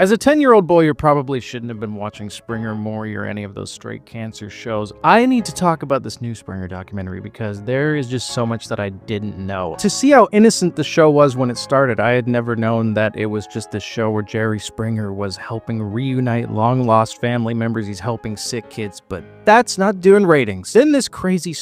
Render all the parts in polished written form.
As a 10-year-old boy, you probably shouldn't have been watching Springer, Maury, or any of those straight cancer shows. I need to talk about this new Springer documentary because there is just so much that I didn't know. To see how innocent the show was when it started, I had never known that it was just a show where Jerry Springer was helping reunite long-lost family members. He's helping sick kids, but that's not doing ratings. Then this crazy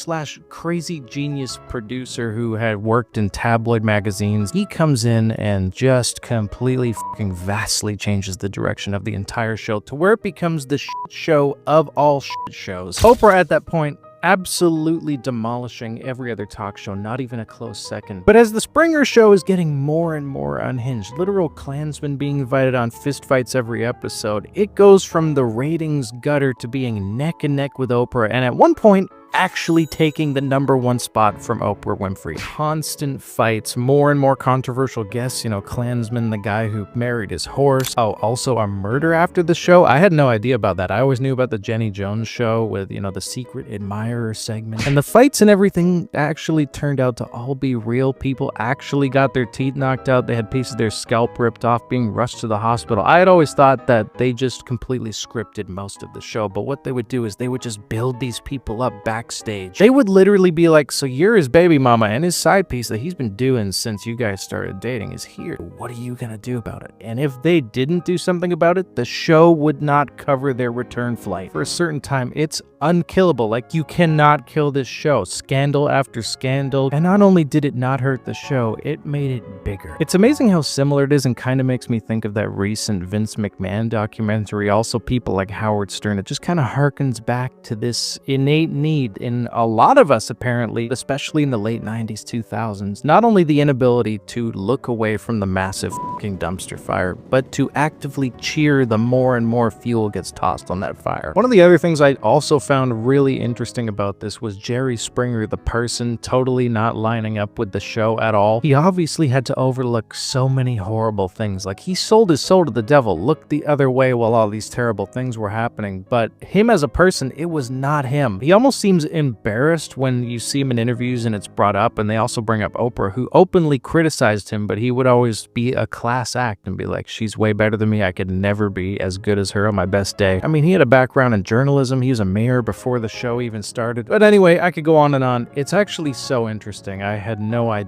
genius producer who had worked in tabloid magazines, he comes in and just completely vastly changes the direction of the entire show to where it becomes the shit show of all shit shows. Oprah at that point absolutely demolishing every other talk show, not even a close second. But as the Springer show is getting more and more unhinged, literal Klansmen being invited on fistfights every episode, it goes from the ratings gutter to being neck and neck with Oprah, and at one point, actually taking the #1 spot from Oprah Winfrey. Constant fights, more and more controversial guests, Klansman, the guy who married his horse. Oh, also a murder after the show. I had no idea about that. I always knew about the Jenny Jones show with, the secret admirer segment. And the fights and everything actually turned out to all be real. People actually got their teeth knocked out. They had pieces of their scalp ripped off, being rushed to the hospital. I had always thought that they just completely scripted most of the show, but what they would do is they would just build these people up backstage. They would literally be like, so you're his baby mama, and his side piece that he's been doing since you guys started dating is here. What are you gonna do about it? And if they didn't do something about it, the show would not cover their return flight. For a certain time, it's unkillable. Like, you cannot kill this show. Scandal after scandal. And not only did it not hurt the show, it made it bigger. It's amazing how similar it is, and kind of makes me think of that recent Vince McMahon documentary. Also, people like Howard Stern. It just kind of harkens back to this innate need in a lot of us, apparently, especially in the late 90s, 2000s. Not only the inability to look away from the massive fucking dumpster fire, but to actively cheer the more and more fuel gets tossed on that fire. One of the other things I also found really interesting about this was Jerry Springer, the person, totally not lining up with the show at all. He obviously had to overlook so many horrible things. Like, he sold his soul to the devil, looked the other way while all these terrible things were happening. But him as a person, it was not him. He almost seems embarrassed when you see him in interviews and it's brought up, and they also bring up Oprah, who openly criticized him, but he would always be a class act and be like, she's way better than me. I could never be as good as her on my best day. I mean, he had a background in journalism. He was a mayor before the show even started. But anyway, I could go on and on. It's actually so interesting. I had no idea